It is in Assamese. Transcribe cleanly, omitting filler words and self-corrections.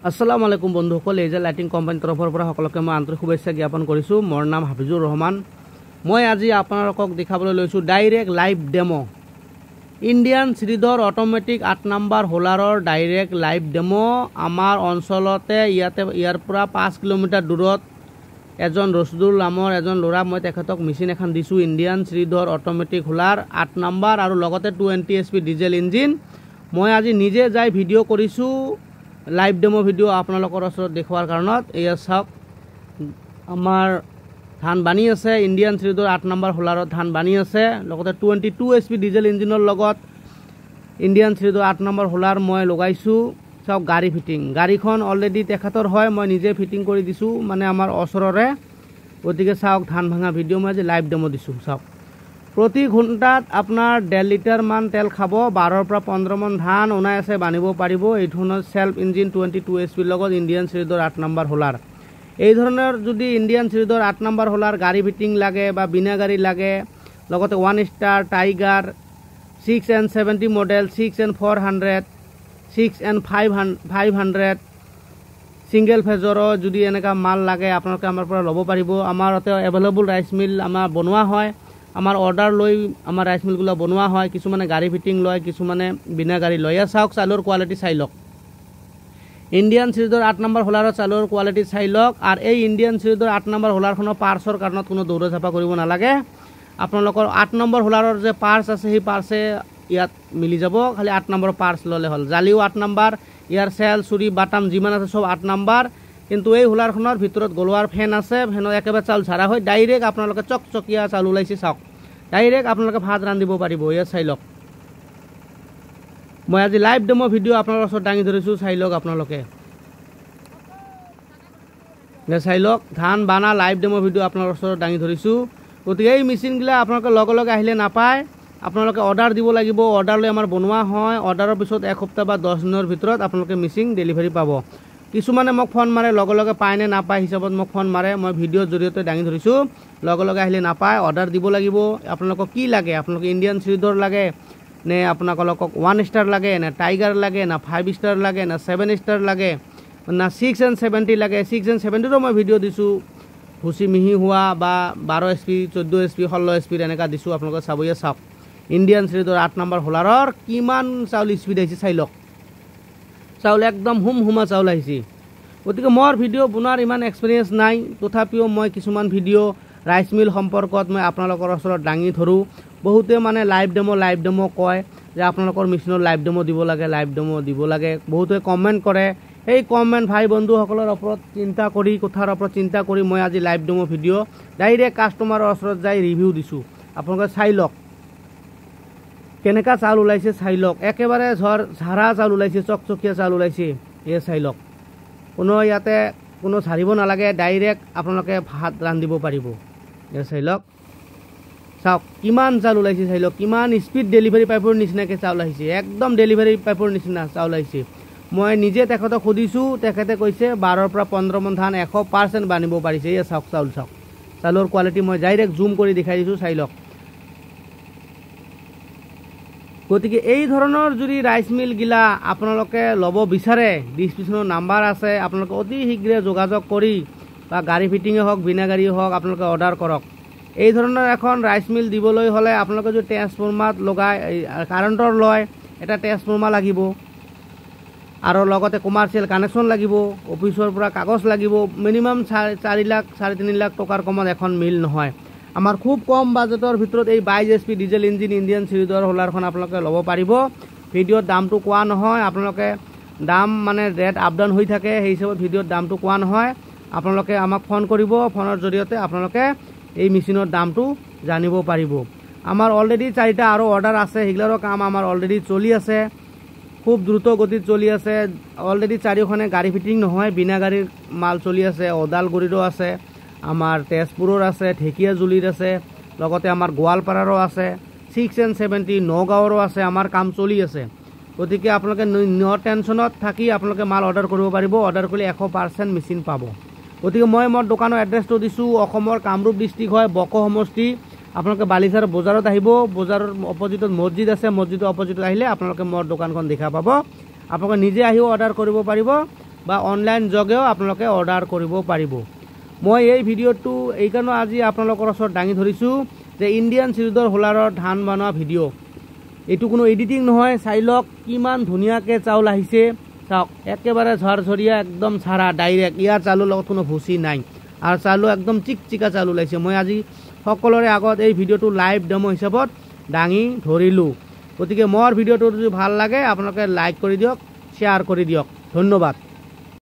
আসসালামু আলাইকুম বন্ধুসকল, এই যে লাইটিং কোম্পানীৰ তৰফৰ পৰা সকলোকে মই আন্তৰিক শুভেচ্ছা জ্ঞাপন কৰিছোঁ। মোৰ নাম হাফিজুৰ ৰহমান। মই আজি আপোনালোকক দেখাবলৈ লৈছোঁ ডাইৰেক্ট লাইভ ডেমো, ইণ্ডিয়ান সিৰিজৰ অটোমেটিক 8 নম্বৰ হোলাৰৰ ডাইৰেক্ট লাইভ ডেমো। আমাৰ অঞ্চলতে ইয়াৰ পৰা 5 কিলোমিটাৰ দূৰত এজন ৰছদুল নামৰ এজন ল'ৰা, মই তেখেতক মেচিন এখন দিছোঁ ইণ্ডিয়ান সিৰিজৰ অটোমেটিক হোলাৰ 8 নম্বৰ আৰু লগতে 20 HP ডিজেল ইঞ্জিন। মই আজি নিজে যাই ভিডিঅ' কৰিছোঁ, লাইভ ডেমো ভিডিঅ' আপোনালোকৰ ওচৰত দেখুৱাৰ কাৰণত। এয়া চাওক, আমাৰ ধান বানি আছে, ইণ্ডিয়ান সিৰিজৰ 8 নম্বৰ হোলাৰত ধান বানি আছে, লগতে 22 HP ডিজেল ইঞ্জিনৰ লগত ইণ্ডিয়ান সিৰিজৰ 8 নম্বৰ হোলাৰ মই লগাইছোঁ। চাওক গাড়ী ফিটিং, গাড়ীখন অলৰেডি তেখেতৰ হয়, মই নিজে ফিটিং কৰি দিছোঁ, মানে আমাৰ ওচৰৰে। গতিকে চাওক ধান ভাঙা ভিডিঅ' মই আজি লাইভ ডেমো দিছোঁ। চাওক প্ৰতি ঘণ্টাত আপোনাৰ 1.5 লিটাৰমান তেল খাব, 12 পৰা 15 মন ধান অনায়াসে বানিব পাৰিব। এই ধৰণৰ সেল্ফ ইঞ্জিন 22 HP লগত ইণ্ডিয়ান সিৰিজৰ 8 নম্বৰ হোলাৰ। এই ধৰণৰ যদি ইণ্ডিয়ান সিৰিজৰ 8 নম্বৰ হোলাৰ গাড়ী ফিটিং লাগে বা বিনা গাড়ী লাগে, লগতে 1 star tiger 6N70 model, 6N400, 6N500 single ফেজৰো যদি এনেকুৱা মাল লাগে আপোনালোকে আমাৰ পৰা ল'ব পাৰিব। আমাৰ ইয়াতে এভেইলেবল ৰাইচ মিল আমাৰ বনোৱা হয়, আমাৰ অৰ্ডাৰ লৈ আমাৰ ৰাইচ মিলগুলো বনোৱা হয়। কিছুমানে গাড়ী ফিটিং লয়, কিছুমানে বিনা গাড়ী লয়। চাওক চাউলৰ কোৱালিটি চাই লওক, ইণ্ডিয়ান সিৰিজৰ 8 নম্বৰ হোলাৰৰ চাউলৰ কোৱালিটি চাই লওক। আৰু এই ইণ্ডিয়ান সিৰিজৰ 8 নম্বৰ হোলাৰখনৰ পাৰ্চৰ কাৰণত কোনো দৌৰা চাপা কৰিব নালাগে। আপোনালোকৰ 8 নম্বৰ হোলাৰৰ যে পাৰ্চ আছে সেই পাৰ্চে ইয়াত মিলি যাব, খালি 8 নম্বৰ পাৰ্চ ল'লে হ'ল। জালিও 8 নম্বৰ, ইয়াৰ চেল চুৰি বাটাম যিমান আছে চব 8 নম্বৰ। কিন্তু এই হোলাৰখনৰ ভিতৰত গলোৱাৰ ফেন আছে, ফেনৰ একেবাৰে চাউল ঝাৰা হয়, ডাইৰেক্ট আপোনালোকে চকচকীয়া চাউল ওলাইছে। চাওক ডাইৰেক্ট আপোনালোকে ভাত ৰান্ধিব পাৰিব। ইয়াত চাই লওক, মই আজি লাইভ ডেমো ভিডিঅ' আপোনালোকৰ ওচৰত দাঙি ধৰিছোঁ, চাই লওক আপোনালোকে। চাই লওক ধান বানা লাইভ ডেমো ভিডিঅ' আপোনালোকৰ ওচৰত দাঙি ধৰিছোঁ। গতিকে এই মেচিনগিলা আপোনালোকে লগে লগে আহিলে নাপায়, আপোনালোকে অৰ্ডাৰ দিব লাগিব। অৰ্ডাৰ লৈ আমাৰ বনোৱা হয়, অৰ্ডাৰৰ পিছত 1 সপ্তাহ বা 10 দিনৰ ভিতৰত আপোনালোকে মেচিন ডেলিভাৰী পাব। কিছুমানে মোক ফোন মাৰে, লগে লগে পায় নে নাপায় হিচাপত মোক ফোন মাৰে, মই ভিডিঅ'ৰ জৰিয়তে দাঙি ধৰিছোঁ। লগে লগে আহিলে নাপায়, অৰ্ডাৰ দিব লাগিব। আপোনালোকক কি লাগে, আপোনালোকে ইণ্ডিয়ান সিৰিজৰ লাগে নে আপোনালোকক 1 ষ্টাৰ লাগে, নে টাইগাৰ লাগে, না 5 ষ্টাৰ লাগে, না 7 ষ্টাৰ লাগে, না 6N70 লাগে। 6N70ৰো মই ভিডিঅ' দিছোঁ, ভুচি মিহি হোৱা বা 12 HP 14 HP 16 HP এনেকুৱা দিছোঁ, আপোনালোকে চাবয়ে। চাওক ইণ্ডিয়ান সিৰিজৰ 8 নম্বৰ হোলাৰৰ কিমান চাউল স্পীড আহিছে চাই লওক। চাউল একদম হুমা চাউল আহিছে। গতিকে মোৰ ভিডিঅ' বনোৱাৰ ইমান এক্সপিৰিয়েঞ্চ নাই, তথাপিও মই কিছুমান ভিডিঅ' ৰাইচ মিল সম্পৰ্কত মই আপোনালোকৰ ওচৰত দাঙি ধৰোঁ। বহুতে মানে লাইভ ডেমো কয় যে আপোনালোকৰ মেচিনৰ লাইভ ডেমো দিব লাগে, লাইভ ডেমো দিব লাগে। বহুতে কমেণ্ট কৰে, সেই কমেণ্ট ভাই বন্ধুসকলৰ ওপৰত চিন্তা কৰি, কথাৰ ওপৰত চিন্তা কৰি মই আজি লাইভ ডেমো ভিডিঅ' ডাইৰেক্ট কাষ্টমাৰৰ ওচৰত যাই ৰিভিউ দিছোঁ। আপোনালোকে চাই লওক কেনেকুৱা চাউল ওলাইছে, চাই লওক একেবাৰে ঝাৰা চাউল ওলাইছে, চকচকীয়া চাউল ওলাইছে। এয়া চাই লওক, ইয়াতে কোনো ঝাৰিব নালাগে, ডাইৰেক্ট আপোনালোকে ভাত ৰান্ধিব পাৰিব। এয়া চাই লওক, চাওক কিমান চাউল ওলাইছে, চাই লওক কিমান স্পীড ডেলিভাৰী পাইপৰ নিচিনাকৈ চাউল আহিছে, একদম ডেলিভাৰী পাইপৰ নিচিনা চাউল আহিছে। মই নিজে তেখেতক সুধিছোঁ, তেখেতে কৈছে 12 পৰা 15 মন ধান 100% বানিব পাৰিছে। এয়া চাওক চাউল, চাওক চাউলৰ কোৱালিটি মই ডাইৰেক্ট জুম কৰি দেখাই দিছোঁ, চাই লওক। গতিকে এই ধৰণৰ যদি ৰাইচ মিলগিলা আপোনালোকে ল'ব বিচাৰে, ডিছক্ৰিপশ্যনৰ নাম্বাৰ আছে, আপোনালোকে অতি শীঘ্ৰে যোগাযোগ কৰি বা গাড়ী ফিটিঙে হওক বিনা গাড়ী হওক আপোনালোকে অৰ্ডাৰ কৰক। এই ধৰণৰ এখন ৰাইচ মিল দিবলৈ হ'লে আপোনালোকে যদি ট্ৰেন্সফৰ্মাৰ লগাই কাৰেণ্টৰ লয়, এটা ট্ৰেন্সফৰ্মাৰ লাগিব আৰু লগতে কমাৰ্চিয়েল কানেকশ্যন লাগিব, অফিচৰ পৰা কাগজ লাগিব। মিনিমাম 4 লাখ 3.5 লাখ টকাৰ কমত এখন মিল নহয়। আমাৰ খুব কম বাজেটৰ ভিতৰত এই 22 HP ডিজেল ইঞ্জিন ইণ্ডিয়ান সিৰিজৰ হোলাৰখন আপোনালোকে ল'ব পাৰিব। ভিডিঅ'ত দামটো কোৱা নহয়, আপোনালোকে দাম মানে ৰেট আপ ডাউন হৈ থাকে, সেই হিচাপত ভিডিঅ'ত দামটো কোৱা নহয়। আপোনালোকে আমাক ফোন কৰিব, ফোনৰ জৰিয়তে আপোনালোকে এই মেচিনৰ দামটো জানিব পাৰিব। আমাৰ অলৰেডি 4টা আৰু অৰ্ডাৰ আছে, সেইগিলাৰো কাম আমাৰ অলৰেডি চলি আছে, খুব দ্ৰুত গতিত চলি আছে। অলৰেডি 4খনে গাড়ী ফিটিং নহয়, বিনা গাড়ীৰ মাল চলি আছে। ওদালগুৰিৰো আছে, আমাৰ তেজপুৰৰ আছে, ঢেকীয়াজুলিৰ আছে, লগতে আমাৰ গোৱালপাৰাৰো আছে, 6N70 নগাঁৱৰো আছে। আমাৰ কাম চলি আছে। গতিকে আপোনালোকে টেনশ্যনত থাকি আপোনালোকে মাল অৰ্ডাৰ কৰিব পাৰিব। অৰ্ডাৰ কৰিলে 100% মেচিন পাব। গতিকে মই মোৰ দোকানৰ এড্ৰেছটো দিছোঁ, অসমৰ কামৰূপ ডিষ্ট্ৰিক্ট হয়, বকো সমষ্টি। আপোনালোকে বালিচাৰ বজাৰত আহিব, বজাৰৰ অপজিটত মছজিদ আছে, মছজিদৰ অপজিটত আহিলে আপোনালোকে মোৰ দোকানখন দেখা পাব। আপোনালোকে নিজে আহিও অৰ্ডাৰ কৰিব পাৰিব। বা অনলাইন যোগেও আপোনালোকে অৰ্ডাৰ কৰিব পাৰিব। মই এই ভিডিঅ'টো এইকাৰণে আজি আপোনালোকৰ ওচৰত দাঙি ধৰিছোঁ যে ইণ্ডিয়ান চিলডৰ হোলাৰৰ ধান বনোৱা ভিডিঅ'। এইটো কোনো এডিটিং নহয়, চাই লওক কিমান ধুনীয়াকৈ চাউল আহিছে। চাওক একেবাৰে ঝৰঝৰীয়া একদম চাৰা ডাইৰেক্ট, ইয়াৰ চাউলৰ লগত কোনো ভুচি নাই আৰু চাউলো একদম চিকচিকা চাউল ওলাইছে। মই আজি সকলোৰে আগত এই ভিডিঅ'টো লাইভ ডেমো হিচাপত দাঙি ধৰিলোঁ। গতিকে মোৰ ভিডিঅ'টো যদি ভাল লাগে আপোনালোকে লাইক কৰি দিয়ক, শ্বেয়াৰ কৰি দিয়ক। ধন্যবাদ।